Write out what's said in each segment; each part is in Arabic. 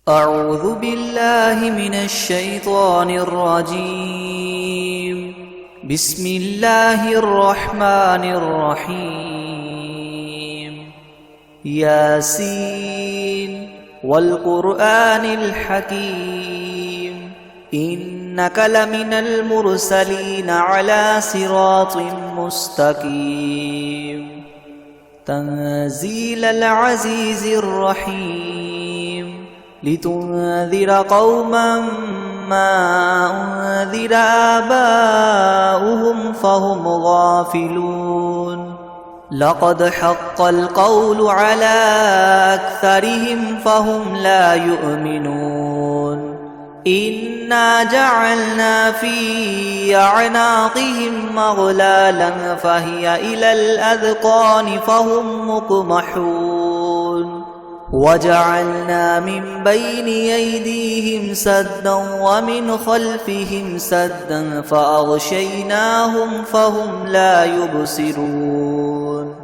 أعوذ بالله من الشيطان الرجيم. بسم الله الرحمن الرحيم. ياسين والقرآن الحكيم إنك لمن المرسلين على صراط مستقيم. تنزيل العزيز الرحيم لتنذر قوما ما أنذر آباؤهم فهم غافلون. لقد حق القول على أكثرهم فهم لا يؤمنون. إنا جعلنا في أعناقهم مغلالا فهي إلى الأذقان فهم مقمحون. وجعلنا من بين أيديهم سدا ومن خلفهم سدا فأغشيناهم فهم لا يبصرون.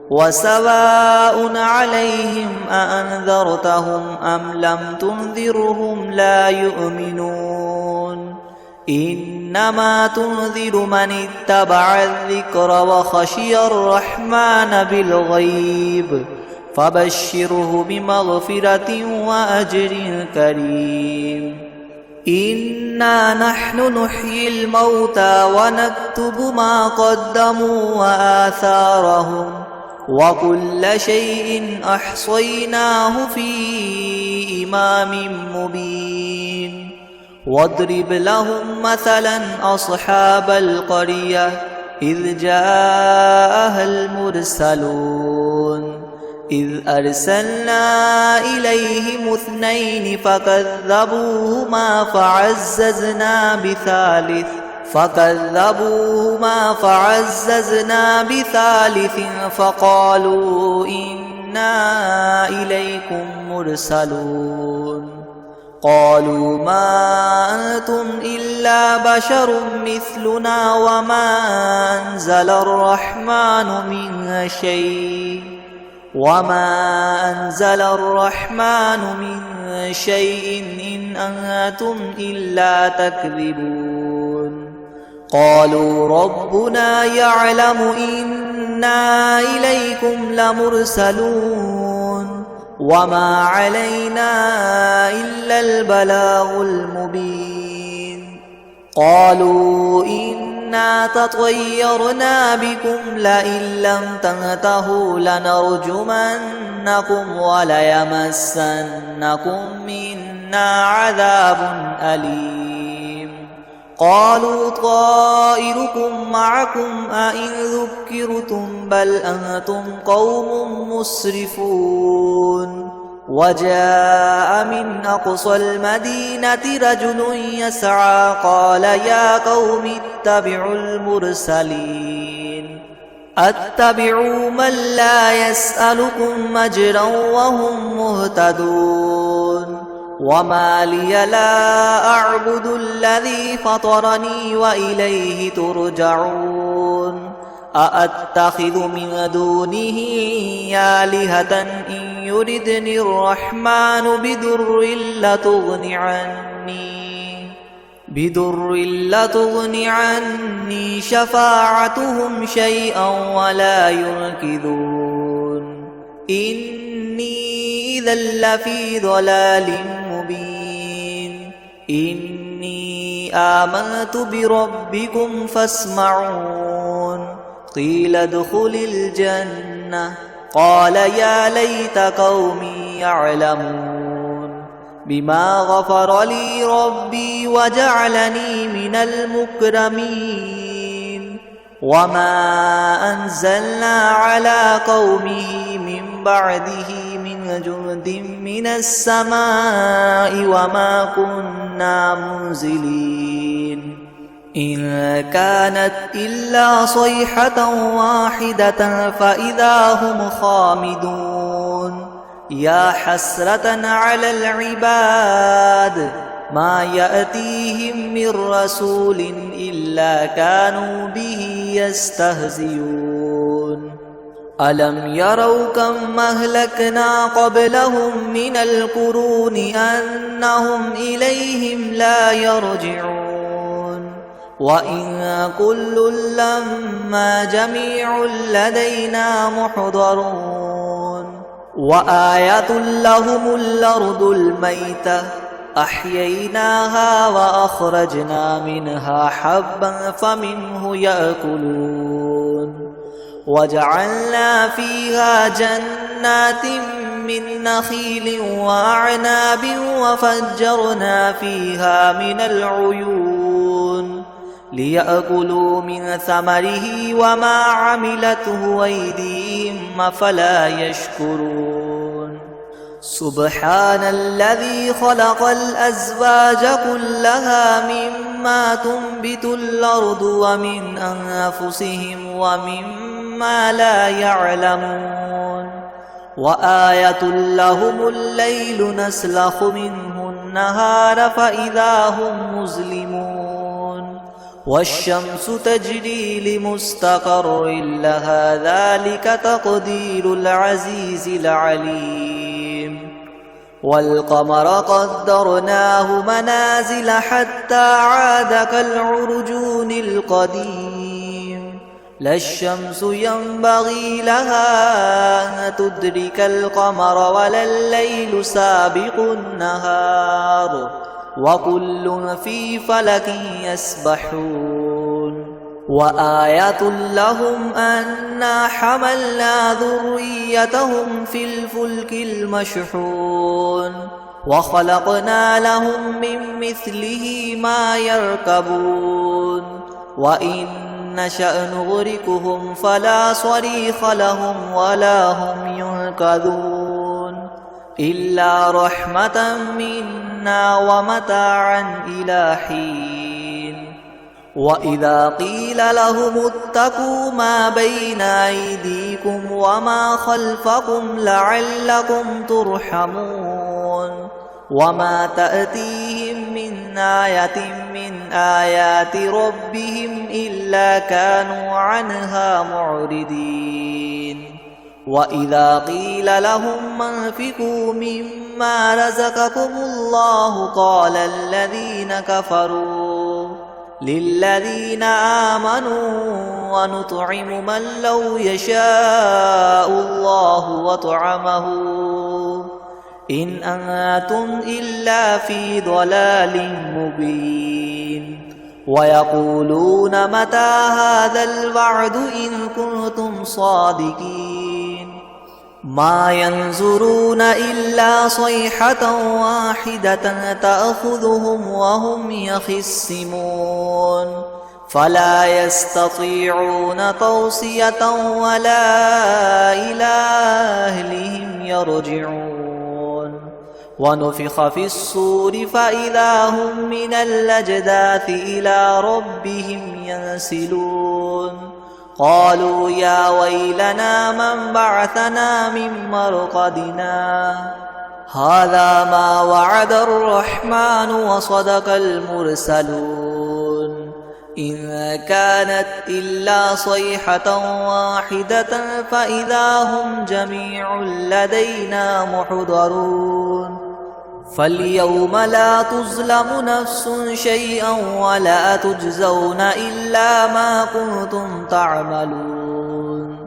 وسواء عليهم أأنذرتهم أم لم تنذرهم لا يؤمنون. إنما تنذر من اتبع الذكر وخشي الرحمن بالغيب فبشره بمغفرة وأجر كريم. إنا نحن نحيي الموتى ونكتب ما قدموا وآثارهم وكل شيء أحصيناه في إمام مبين. واضرب لهم مثلا أصحاب القرية إذ جاءها المرسلون إذ أرسلنا إليهم اثنين فكذبوهما فعززنا بثالث فقالوا إنا إليكم مرسلون. قالوا ما أنتم إلا بشر مثلنا وما أنزل الرحمن من شيء إن أنتم إلا تكذبون. قالوا ربنا يعلم إنا إليكم لمرسلون وما علينا إلا البلاغ المبين. قالوا إنا تطيرنا بكم لئن لم تنتهوا لنرجمنكم وليمسنكم منا عذاب أليم. قالوا طائركم معكم أئن ذكرتم بل أنتم قوم مسرفون. وجاء من أقصى المدينة رجل يسعى قال يا قوم اتبعوا المرسلين أتبعوا من لا يسألكم أجرا وهم مهتدون. وما لي لا أعبد الذي فطرني وإليه ترجعون. أأتخذ من دونه آلهة إن يردني الرحمن بدر لتغن عني شفاعتهم شيئا ولا ينقذون. إني إذا لفي ضلال مبين. إني آمنت بربكم فاسمعون. قيل ادخل الجنة قال يا ليت قومي يعلمون بما غفر لي ربي وجعلني من المكرمين. وما أنزلنا على قومه من بعده من جند من السماء وما كنا منزلين. إن كانت إلا صيحة واحدة فإذا هم خامدون. يا حسرة على العباد ما يأتيهم من رسول إلا كانوا به يستهزئون. ألم يروا كم أهلكنا قبلهم من القرون أنهم إليهم لا يرجعون وإن كل لما جميع لدينا محضرون وآية لهم الأرض الميتة أحييناها وأخرجنا منها حبا فمنه يأكلون وجعلنا فيها جنات من نخيل وأعناب وفجرنا فيها من العيون ليأكلوا من ثمره وما عملته أيديهم أفلا يشكرون سبحان الذي خلق الأزواج كلها مما تنبت الأرض ومن أنفسهم ومما لا يعلمون وآية لهم الليل نسلخ منه النهار فإذا هم مظلمون والشمس تجري لمستقر لها ذلك تقدير العزيز العليم والقمر قدرناه منازل حتى عاد كالعرجون القديم لا الشمس ينبغي لها أن تدرك القمر ولا الليل سابق النهار وكل في فلك يسبحون وآية لهم أنا حملنا ذريتهم في الفلك المشحون وخلقنا لهم من مثله ما يركبون وإن نشأ نغرقهم فلا صريخ لهم ولا هم ينقذون إلا رحمة منا ومتاعا إلى حين وإذا قيل لهم اتقوا ما بين أيديكم وما خلفكم لعلكم ترحمون وما تأتيهم من آية من آيات ربهم إلا كانوا عنها معرضين وإذا قيل لهم انفقوا مما رزقكم الله قال الذين كفروا للذين آمنوا ونطعم من لو يشاء الله وطعمه إن أنتم إلا في ضلال مبين ويقولون متى هذا الوعد إن كنتم صادقين ما ينظرون إلا صيحة واحدة تأخذهم وهم يخصمون فلا يستطيعون توصية ولا إلى أهلهم يرجعون ونفخ في الصور فإذا هم من الأجداث إلى ربهم ينسلون قالوا يا ويلنا من بعثنا من مرقدنا هذا ما وعد الرحمن وصدق المرسلون إن كانت إلا صيحة واحدة فإذا هم جميع لدينا محضرون فاليوم لا تظلم نفس شيئا ولا تجزون إلا ما كنتم تعملون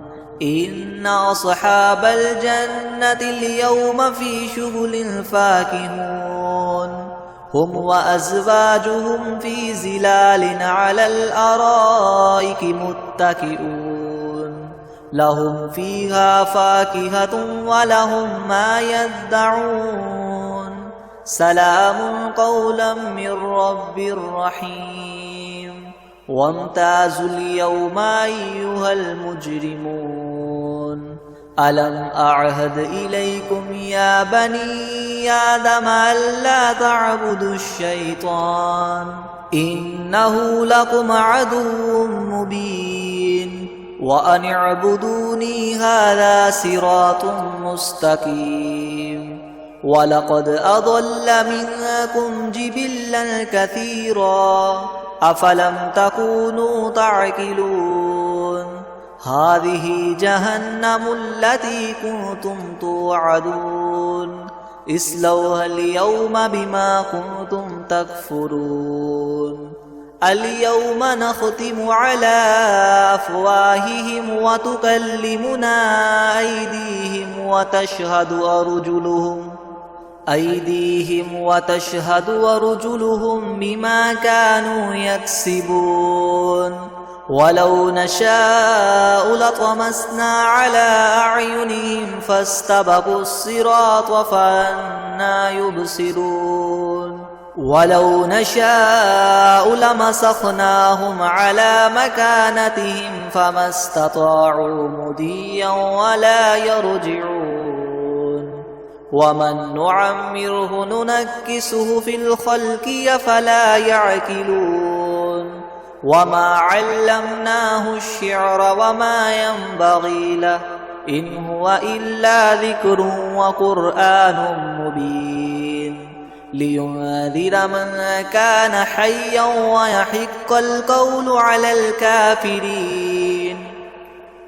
إن أصحاب الجنة اليوم في شغل فاكهون هم وأزواجهم في ظلال على الأرائك متكئون لهم فيها فاكهة ولهم ما يدعون سلام قولا من رب رحيم وامتازوا اليوم أيها المجرمون ألم أعهد إليكم يا بني آدم ألا تعبدوا الشيطان إنه لكم عدو مبين وأن اعبدوني هذا صراط مستقيم ولقد أضل منكم جبلا كثيرا أفلم تكونوا تعقلون هذه جهنم التي كنتم توعدون اصلوها اليوم بما كنتم تكفرون اليوم نختم على أفواههم وتكلمنا أيديهم وتشهد أرجلهم بما كانوا يكسبون ولو نشاء لطمسنا على أعينهم فاستبقوا الصراط فأنى يبصرون ولو نشاء لمسخناهم على مكانتهم فما استطاعوا مضيا ولا يرجعون ومن نعمره ننكسه في الخلق أفلا يعقلون وما علمناه الشعر وما ينبغي له إن هو إلا ذكر وقرآن مبين لينذر من كان حيا ويحق القول على الكافرين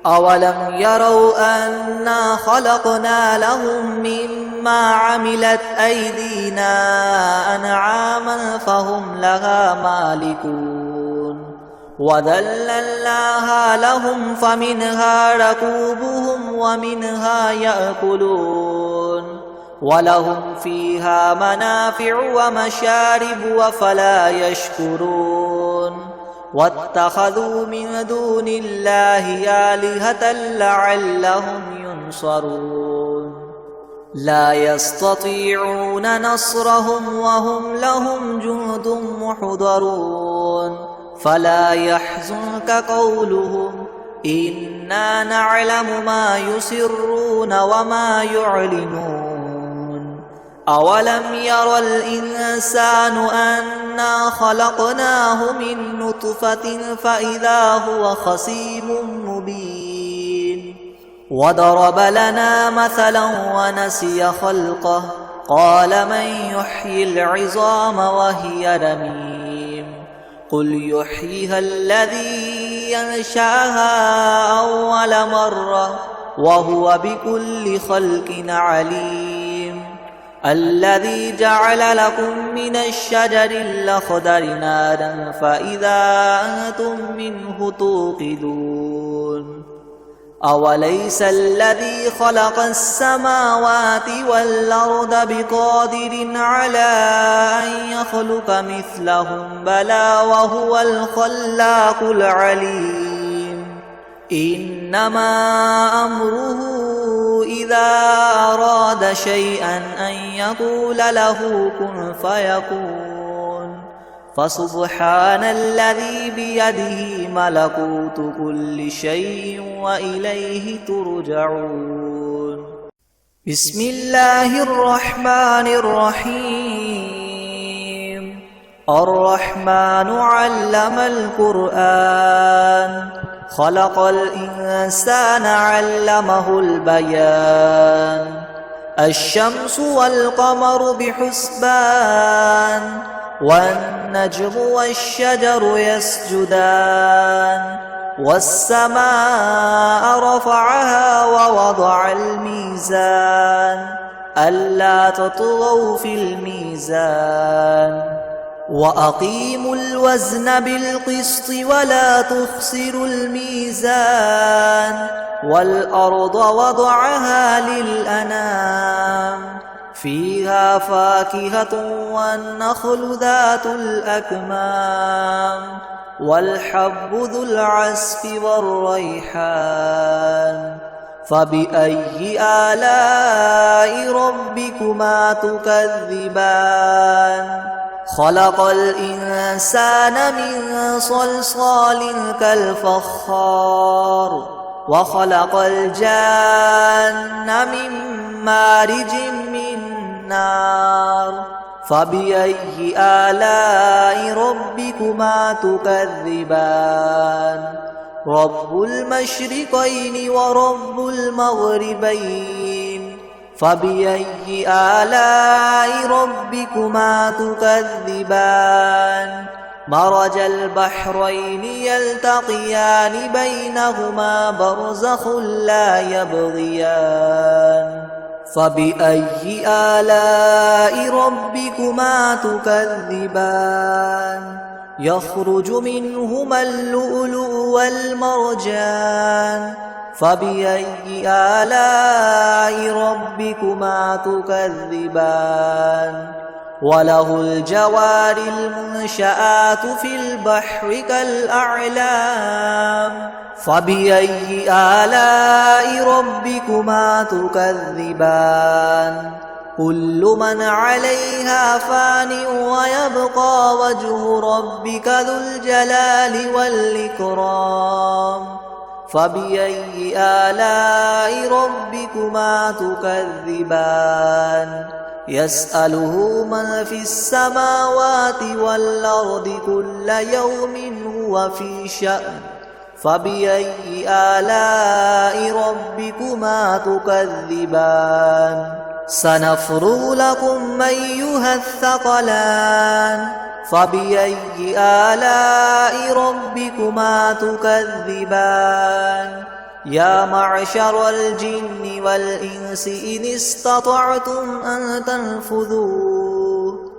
أولم يروا أنا خلقنا لهم مما عملت أيدينا أنعاما فهم لها مالكون وذللناها لهم فمنها ركوبهم ومنها يأكلون ولهم فيها منافع ومشارب أفلا يشكرون واتخذوا من دون الله آلهة لعلهم ينصرون لا يستطيعون نصرهم وهم لهم جند محضرون فلا يحزنك قولهم إنا نعلم ما يسرون وما يعلنون أولم ير الإنسان أنا خلقناه من نطفة فإذا هو خصيم مبين وضرب لنا مثلا ونسي خلقه قال من يحيي العظام وهي رميم قل يحييها الذي ينشأها أول مرة وهو بكل خلق عليم الذي جعل لكم من الشجر الأخضر نارا فإذا أنتم منه توقدون أوليس الذي خلق السماوات والأرض بقادر على أن يخلق مثلهم بلى وهو الخلاق العليم إنما أمره إذا أراد شيئا أن يقول له كن فيكون فسبحان الذي بيده ملكوت كل شيء وإليه ترجعون بسم الله الرحمن الرحيم الرحمن علم القرآن خلق الإنسان علمه البيان الشمس والقمر بحسبان والنجم والشجر يسجدان والسماء رفعها ووضع الميزان ألا تطغوا في الميزان وأقيموا الوزن بالقسط ولا تخسروا الميزان والأرض وضعها للأنام فيها فاكهة والنخل ذات الأكمام والحب ذو العصف والريحان فبأي آلاء ربكما تكذبان خلق الإنسان من صلصال كالفخار وخلق الجان من مارج من نار فبأي آلاء ربكما تكذبان رب المشرقين ورب المغربين فبأي آلاء ربكما تكذبان مرج البحرين يلتقيان بينهما برزخ لا يبغيان فبأي آلاء ربكما تكذبان يخرج منهما اللؤلؤ والمرجان فبأي آلاء ربكما تكذبان وله الجوار المنشآت في البحر كالأعلام فبأي آلاء ربكما تكذبان كل من عليها فان ويبقى وجه ربك ذو الجلال والإكرام فبأي آلاء ربكما تكذبان يسأله من في السماوات والأرض كل يوم هو في شأن فبأي آلاء ربكما تكذبان سنفرغ لكم أيها الثقلان فبأي آلاء ربكما تكذبان يا معشر الجن والإنس إن استطعتم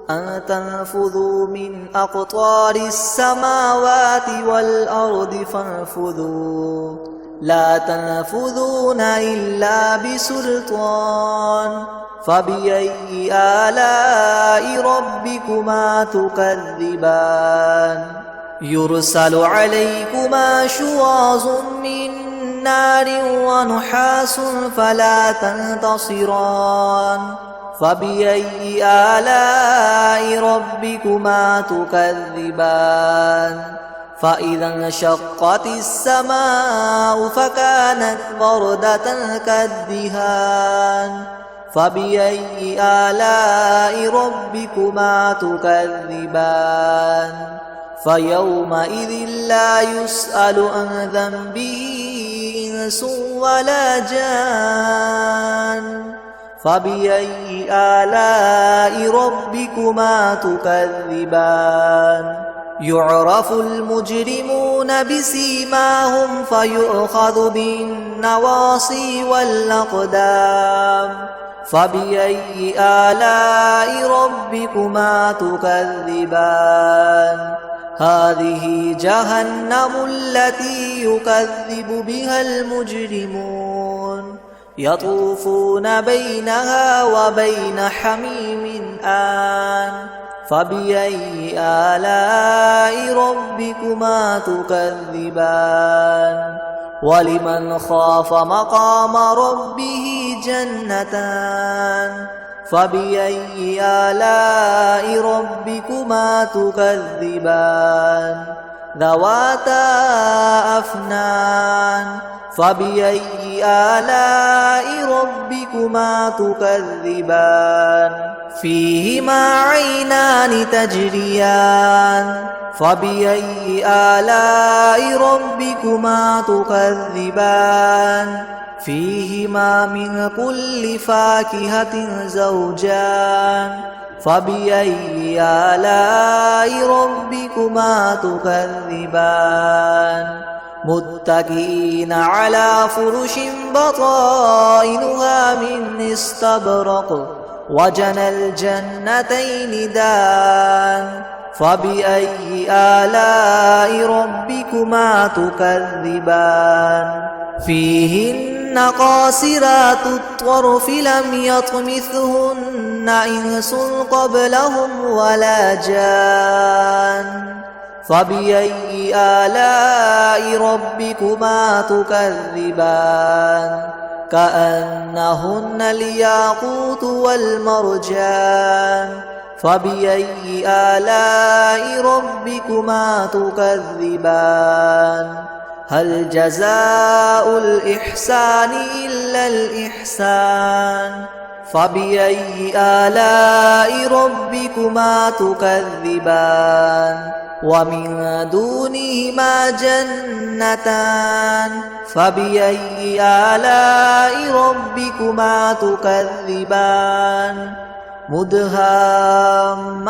أن تنفذوا من أقطار السماوات والأرض فانفذوا لا تنفذون إلا بسلطان فبأي آلاء ربكما تكذبان يرسل عليكما شواظ من نار ونحاس فلا تنتصران فبأي آلاء ربكما تكذبان فإذا انشقت السماء فكانت وردة كالدهان فبأي آلاء ربكما تكذبان فيومئذ لا يسأل عن ذنبه إنس ولا جان فبأي آلاء ربكما تكذبان يعرف المجرمون بسيماهم فيؤخذ بالنواصي والأقدام فبأي آلاء ربكما تكذبان هذه جهنم التي يكذب بها المجرمون يطوفون بينها وبين حميم آن فبأي آلاء ربكما تكذبان ولمن خاف مقام ربه جنتان فبأي آلاء ربكما تكذبان ذواتا أفنان فبأي آلاء ربكما تكذبان فيهما عينان تجريان فبأي آلاء ربكما تكذبان فيهما من كل فاكهة زوجان فبأي آلاء ربكما تكذبان متكئين على فرش بطائنها من استبرق وجنى الجنتين دان فبأي آلاء ربكما تكذبان فيهن قاصرات الطرف لم يطمثهن إنس قبلهم ولا جان فبأي آلاء ربكما تكذبان كأنهن الياقوت والمرجان فبأي آلاء ربكما تكذبان هل جزاء الإحسان إلا الإحسان فبأي آلاء ربكما تكذبان ومن دونهما جنتان فبأي آلاء ربكما تكذبان مدهامتان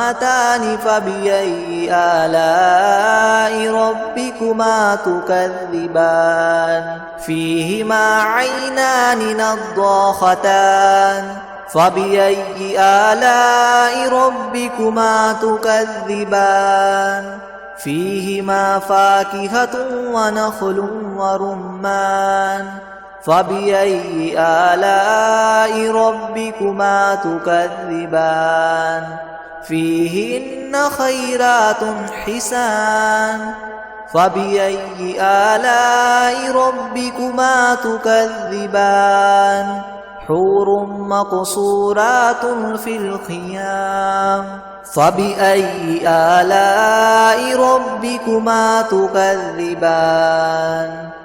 فبأي آلاء ربكما تكذبان فيهما عينان نضاختان فبأي آلاء ربكما تكذبان فيهما فاكهة ونخل ورمان فبأي آلاء ربكما تكذبان فيهن خيرات حسان فبأي آلاء ربكما تكذبان حور مقصورات في الخيام فبأي آلاء ربكما تكذبان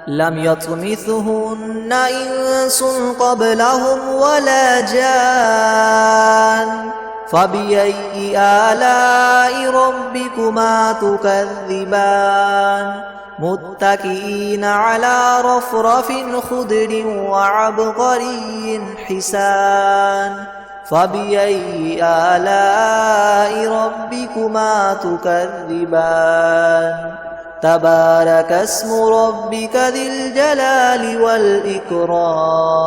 لم يطمثهن إنس قبلهم ولا جان فبأي آلاء ربكما تكذبان متكئين على رفرف خضر وعبقري حسان فبأي آلاء ربكما تكذبان تبارك اسم ربك ذي الجلال والإكرام